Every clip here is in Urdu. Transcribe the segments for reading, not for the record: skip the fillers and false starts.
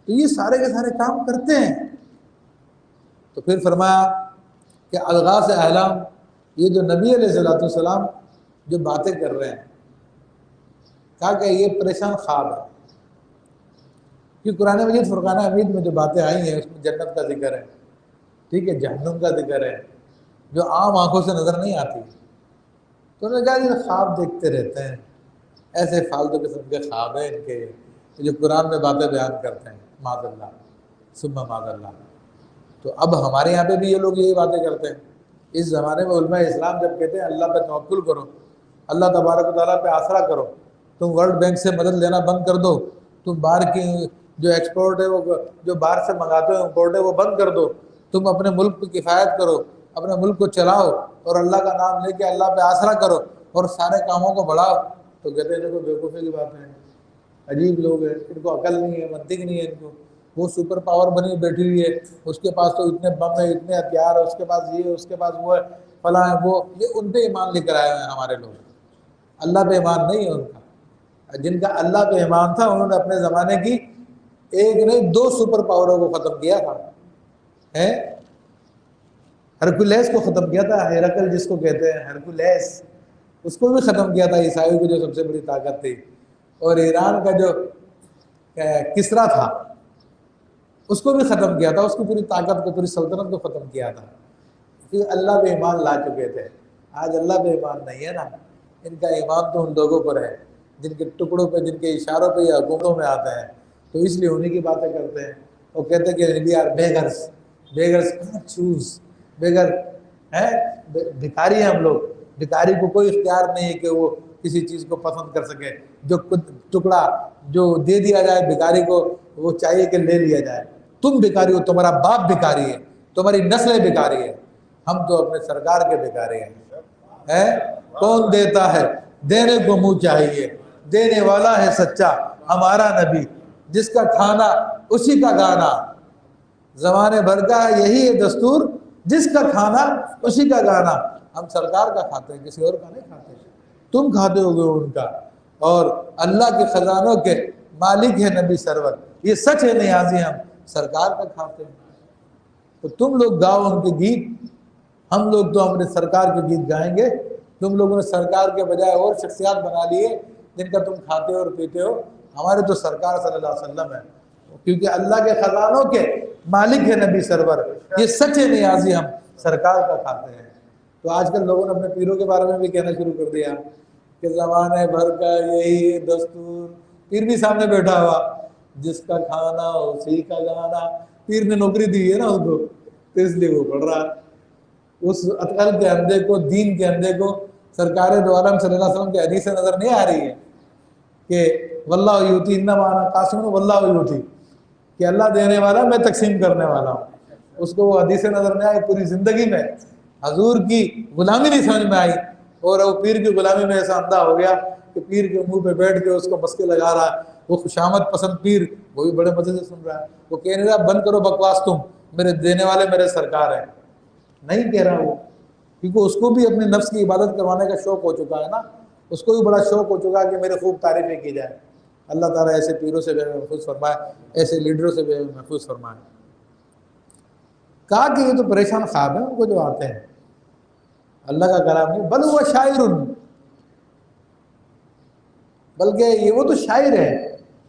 تو یہ سارے کے سارے کام کرتے ہیں۔ تو پھر فرمایا کہ الغاث احلام، یہ جو نبی علیہ السلام جو باتیں کر رہے ہیں، کہا کہ یہ پریشان خواب ہے، کہ قرآن مجید فرقان حمید میں جو باتیں آئی ہیں اس میں جنت کا ذکر ہے، ٹھیک ہے، جہنم کا ذکر ہے، جو عام آنکھوں سے نظر نہیں آتی۔ تو انہوں نے کہا یہ خواب دیکھتے رہتے ہیں، ایسے فالتو قسم کے خواب ہیں ان کے، جو قرآن میں باتیں بیان کرتے ہیں، معاذ اللہ ثم معاذ اللہ۔ تو اب ہمارے یہاں پہ بھی یہ لوگ یہی باتیں کرتے ہیں۔ اس زمانے میں علماء اسلام جب کہتے ہیں اللہ پہ توکل کرو، اللہ تبارک و تعالیٰ پہ آسرا کرو، تم ورلڈ بینک سے مدد لینا بند کر دو، تم باہر کی جو ایکسپورٹ ہے وہ جو باہر سے منگاتے ہو امپورٹ ہے وہ بند کر دو، تم اپنے ملک پہ کفایت کرو، اپنے ملک کو چلاؤ اور اللہ کا نام لے کے اللہ پہ آسرا کرو اور سارے کاموں کو بڑھاؤ، تو کہتے ہیں دیکھو بیوقوفی کی بات ہے، عجیب لوگ ہیں، ان کو عقل نہیں ہے، منطق نہیں ہے ان کو، وہ سپر پاور بنی بیٹھی ہوئی ہے، اس کے پاس تو اتنے بم ہے، اتنے ہتھیار ہے، اس کے پاس یہ ہے، اس کے پاس وہ ہے، فلاں ہے وہ، یہ ان پہ ایمان لے کر آئے ہوئے ہیں ہمارے لوگ، اللہ پہ ایمان نہیں ہے ان کا۔ جن کا اللہ پہ ایمان تھا انہوں نے اپنے زمانے کی ایک نہیں 2 سپر پاوروں کو ختم کیا تھا، ہرکولیس کو ختم کیا تھا، ہیرکل جس کو کہتے ہیں ہرکولیس، اس کو بھی ختم کیا تھا، عیسائیوں کی جو سب سے بڑی طاقت تھی، اور ایران کا جو کسرا تھا اس کو بھی ختم کیا تھا، اس کی پوری طاقت کو، پوری سلطنت کو ختم کیا تھا، کیونکہ اللہ پہ ایمان لا چکے تھے۔ آج اللہ پہ ایمان نہیں ہے نا، ان کا ایمان تو ان لوگوں پر ہے جن کے ٹکڑوں پہ، جن کے اشاروں پہ یا حکومتوں میں آتے ہیں، تو اس لیے انہیں کی باتیں کرتے ہیں، وہ کہتے ہیں کہ we are beggars, beggars can't choose, beggar ہے، بھکاری ہیں ہم لوگ، بھکاری کو کوئی اختیار نہیں ہے کہ وہ کسی چیز کو پسند کر سکے، جو ٹکڑا جو دے دیا جائے بھکاری کو وہ چاہیے کہ لے لیا جائے۔ تم بھکاری ہو، تمہارا باپ بھکاری ہے، تمہاری نسلیں بھکاری ہے، ہم تو اپنے سرکار کے بھکاری ہیں۔ کون دیتا ہے دینے کو منہ چاہیے، دینے والا ہے سچا ہمارا نبی، جس کا کھانا اسی کا گانا، زمانے بھر کا یہی ہے دستور، جس کا کھانا اسی کا گانا۔ ہم سرکار کا کھاتے ہیں، کسی اور کا نہیں کھاتے، تم کھاتے ہو گے ان کا، اور اللہ کے خزانوں کے مالک ہے نبی سرور، یہ سچ ہے نیازی، ہم سرکار کا کھاتے ہیں۔ تو تم لوگ گاؤ ان کے گیت، ہم لوگ تو اپنے سرکار کے گیت گائیں گے، تم لوگوں نے سرکار کے بجائے اور شخصیات بنا لیے جن کا تم کھاتے ہو اور پیتے ہو، ہمارے تو سرکار صلی اللہ علیہ وسلم ہے، کیونکہ اللہ کے خزانوں کے مالک ہے نبی سرور، یہ سچ ہے نیازی، ہم سرکار کا کھاتے ہیں۔ تو آج کل لوگوں نے اپنے پیروں کے بارے میں بھی کہنا شروع کر دیا کہ زمانے بھر کا یہی ہے دستور، پیر بھی سامنے بیٹھا ہوا، جس کا کھانا اسی کا گانا، پیر نے نوکری دی ہے نا اس کو، تو اس لیے وہ پڑھ رہا ہے اس عقل کے اندھے کو، دین کے اندھے کو۔ سرکار دو عالم صلی اللہ علیہ وسلم کی حدیث سے نظر نہیں آ رہی ہے کہ واللہ یؤتی انما انا قاسم واللہ یؤتی، کہ اللہ دینے والا میں تقسیم کرنے والا ہوں، اس کو وہ حدیث سے نظر نہیں آئی، پوری زندگی میں حضور کی غلامی نہیں سمجھ میں آئی، اور وہ پیر کی غلامی میں ایسا اندھا ہو گیا کہ پیر کے منہ پہ بیٹھ کے اس کو مسکے لگا رہا ہے، وہ خوشامد پسند پیر، وہ بھی بڑے مزے سے سن رہا ہے، وہ کہہ نہیں رہا بند کرو بکواس، تم میرے دینے والے میرے سرکار ہیں، نہیں کہہ رہا وہ، کیونکہ اس کو بھی اپنے نفس کی عبادت کروانے کا شوق ہو چکا ہے نا، اس کو بھی بڑا شوق ہو چکا ہے کہ میرے خوب تعریفیں کی جائے۔ اللہ تعالیٰ ایسے پیروں سے بھی محفوظ فرمائے، ایسے لیڈروں سے بھی محفوظ فرمائے۔ کہا کہ یہ تو پریشان خواب ہیں ان کو جو آتے ہیں، اللہ کا کلام نہیں، بل وہ شاعر، بلکہ یہ وہ تو شاعر ہے،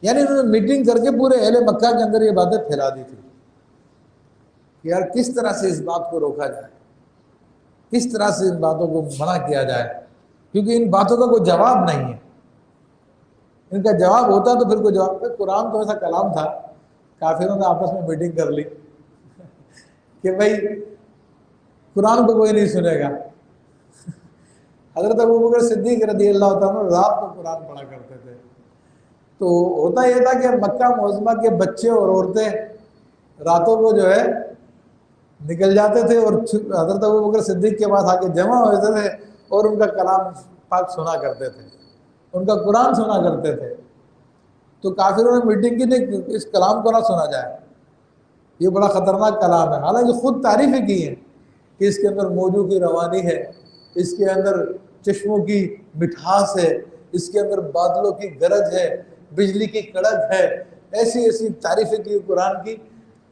یعنی انہوں نے میٹنگ کر کے پورے اہل مکہ کے اندر یہ باتیں پھیلا دی تھی کہ یار کس طرح سے اس بات کو روکا جائے، کس طرح سے ان باتوں کو منع کیا جائے، کیونکہ ان باتوں کا کوئی جواب نہیں ہے، ان کا جواب ہوتا تو پھر کوئی جواب۔ قرآن تو ایسا کلام تھا، کافروں نے آپس میں میٹنگ کر لی کہ بھائی قرآن کو کوئی نہیں سنے گا۔ حضرت ابوبکر صدیق رضی اللہ تعالیٰ رات کو قرآن پڑھا کرتے تھے، تو ہوتا یہ تھا کہ مکہ معظمہ کے بچے اور عورتیں راتوں کو جو ہے نکل جاتے تھے اور حضرت ابوبکر صدیق کے پاس آ کے جمع ہوتے تھے اور ان کا کلام پاک سنا کرتے تھے، ان کا قرآن سنا کرتے تھے۔ تو کافروں نے میٹنگ کی تھی کہ اس کلام کو نہ سنا جائے، یہ بڑا خطرناک کلام ہے، حالانکہ خود تعریفیں کی ہیں کہ اس کے اندر موجوں کی روانی ہے، اس کے اندر چشموں کی مٹھاس ہے، اس کے اندر بادلوں کی گرج ہے، بجلی کی کڑک ہے، ایسی ایسی تعریفیں کی قرآن کی،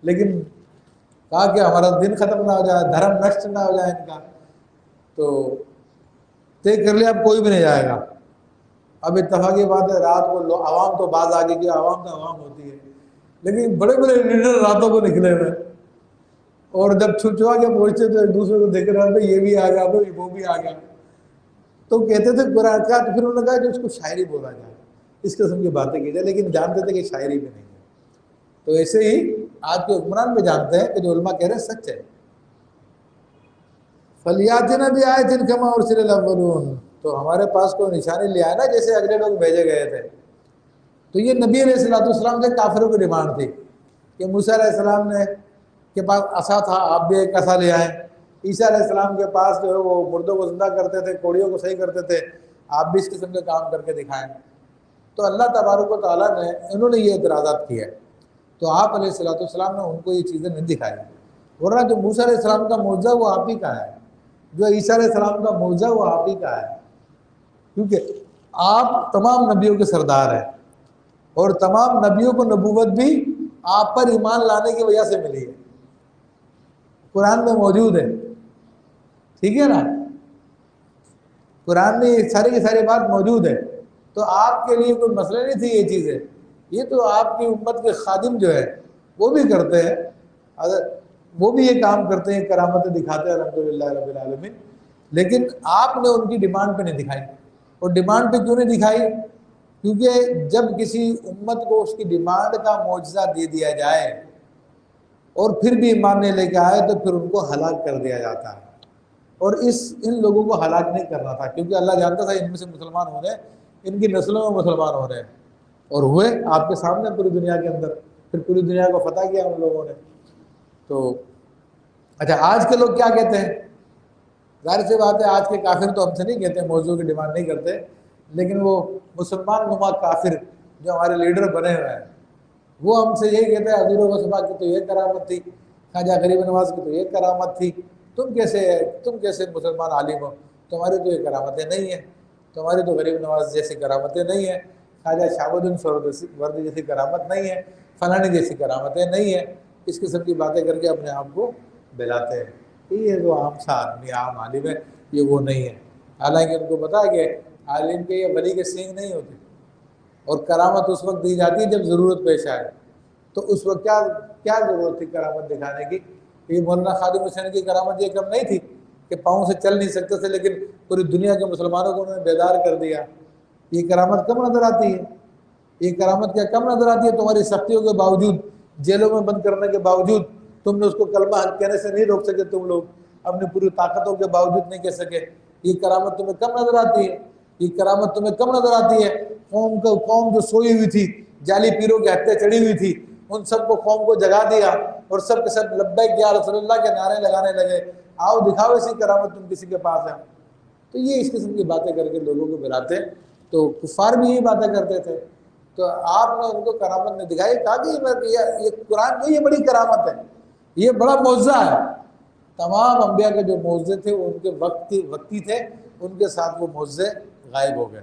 لیکن کہا کہ ہمارا دن ختم نہ ہو جائے، دھرم نشٹ نہ ہو جائے ان کا، تو طے کر لیا اب کوئی بھی نہیں جائے گا۔ اب اتفاقی بات ہے رات کو عوام تو باز آگے کی، عوام تو عوام ہوتی ہے، لیکن بڑے بڑے لیڈر راتوں کو نکلے ہوئے، اور جب چھپچپا کے پہنچتے تو ایک دوسرے کو دیکھ رہے تھے، یہ بھی آ گیا تو وہ بھی آ گیا، تو کہتے تھے قرآن کا، تو پھر انہوں نے کہا کہ اس کو شاعری بولا جائے، اس قسم کی باتیں کی جائے، لیکن جانتے تھے کہ شاعری بھی نہیں ہے۔ تو ایسے ہی آج کے حکمران بھی جانتے ہیں کہ جو علماء کہہ رہے ہیں سچ ہے۔ فَلْيَأْتِنَا بِآيَةٍ كَمَا أُرْسِلَ الْأَوَّلُونَ، تو ہمارے پاس کوئی نشانی لے آئے نا جیسے اگلے لوگ بھیجے گئے تھے۔ تو یہ نبی علیہ السلام سے کافروں کی ڈیمانڈ تھی کہ موسیٰ علیہ السلام نے کے پاس عصا تھا، آپ بھی ایک عصا لے آئیں۔ عیسیٰ علیہ السلام کے پاس جو ہے وہ مردوں کو زندہ کرتے تھے، کوڑیوں کو صحیح کرتے تھے، آپ بھی اس قسم کے کام کر کے دکھائیں۔ تو اللہ تبارک و تعالیٰ نے انہوں نے یہ اعتراضات کیے، تو آپ علیہ السلام نے ان کو یہ چیزیں نہیں دکھائی، ورنہ جو موسیٰ علیہ السلام کا معجزہ وہ آپ ہی کا ہے، جو عیسیٰ علیہ السلام کا معجزہ وہ آپ ہی کا ہے، کیونکہ آپ تمام نبیوں کے سردار ہیں، اور تمام نبیوں کو نبوت بھی آپ پر ایمان لانے کی وجہ سے ملی ہے، قرآن میں موجود ہے، ٹھیک ہے نا، قرآن میں یہ ساری کی ساری بات موجود ہے، تو آپ کے لیے کوئی مسئلہ نہیں تھی یہ چیزیں، یہ تو آپ کی امت کے خادم جو ہے وہ بھی کرتے ہیں، وہ بھی یہ کام کرتے ہیں، کرامتیں دکھاتے ہیں الحمدللہ رب العالمین، لیکن آپ نے ان کی ڈیمانڈ پہ نہیں دکھائی۔ اور ڈیمانڈ پہ کیوں نہیں دکھائی؟ کیونکہ جب کسی امت کو اس کی ڈیمانڈ کا معجزہ دے دیا جائے اور پھر بھی ایمان نہیں لے کے آئے تو پھر ان کو ہلاک کر دیا جاتا ہے، اور ان لوگوں کو ہلاک نہیں کرنا تھا، کیونکہ اللہ جانتا تھا ان میں سے مسلمان ہو رہے ہیں، ان کی نسلوں میں مسلمان ہو رہے ہیں، اور ہوئے آپ کے سامنے پوری دنیا کے اندر، پھر پوری دنیا کو فتح کیا ان لوگوں نے۔ تو اچھا آج کے لوگ کیا کہتے ہیں؟ ظاہر سی بات ہے آج کے کافر تو ہم سے نہیں کہتے، موضوع کی ڈیمانڈ نہیں کرتے، لیکن وہ مسلمان نما کافر جو ہمارے لیڈر بنے ہوئے ہیں وہ ہم سے یہی کہتے ہیں حضور غصبہ کی تو یہ کرامت تھی، خواجہ غریب نواز کی تو یہ کرامت تھی، تم کیسے مسلمان عالم ہو، تمہاری تو یہ کرامتیں نہیں ہیں، تمہاری تو غریب نواز جیسی کرامتیں نہیں ہیں، خواجہ شہاب الدین سہروردی جیسی کرامت نہیں ہے، فلانی جیسی کرامتیں نہیں ہیں، اس قسم کی باتیں کر کے اپنے آپ کو بلاتے ہیں کہ یہ جو عام سا آدمی عام عالم ہے یہ وہ نہیں ہے، حالانکہ ان کو پتا ہے کہ عالم کے یہ ولی کے سینگ نہیں ہوتے، اور کرامت اس وقت دی جاتی ہے جب ضرورت پیش آئے، تو اس وقت کیا ضرورت تھی کرامت دکھانے کی؟ یہ مولانا خادم حسین کی کرامت یہ کم نہیں تھی کہ پاؤں سے چل نہیں سکتے تھے لیکن پوری دنیا کے مسلمانوں کو انہوں نے بیدار کر دیا، یہ کرامت کم نظر آتی ہے؟ یہ کرامت کیا کم نظر آتی ہے؟ تمہاری سختیوں کے باوجود، جیلوں میں بند کرنے کے باوجود تم نے اس کو کلمہ حق کہنے سے نہیں روک سکے، تم لوگ اپنی پوری طاقتوں کے باوجود نہیں کہہ سکے، یہ کرامت تمہیں کم نظر آتی ہے؟ یہ کرامت تمہیں کم نظر آتی ہے؟ قوم جو سوئی ہوئی تھی، جعلی پیروں کی ہتھیاں چڑھی ہوئی تھی، ان سب کو قوم کو جگا دیا اور سب کے سب لبیک یا رسول اللہ کے نعرے لگانے لگے، آؤ دکھاؤ ایسی کرامت تم کسی کے پاس ہے۔ تو یہ اس قسم کی باتیں کر کے لوگوں کو بلاتے، تو کفار بھی یہی باتیں کرتے تھے، تو آپ نے ان کو کرامت نے دکھائی، کہا کہ یہ قرآن کی یہ بڑی کرامت ہے، یہ بڑا معجزہ ہے۔ تمام انبیاء کے جو معجزے تھے وہ ان کے وقتی تھے، ان کے ساتھ وہ معجزے غائب ہو گئے،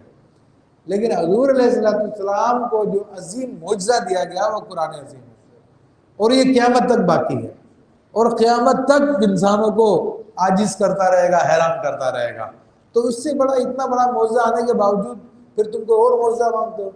لیکن حضور علیہ السلام کو جو عظیم معجزہ دیا گیا وہ قرآن عظیم ہے، اور یہ قیامت تک باقی ہے، اور قیامت تک انسانوں کو عاجز کرتا رہے گا، حیران کرتا رہے گا۔ تو اس سے اتنا بڑا معجزہ آنے کے باوجود پھر تم کو اور معجزہ مانگتے ہو۔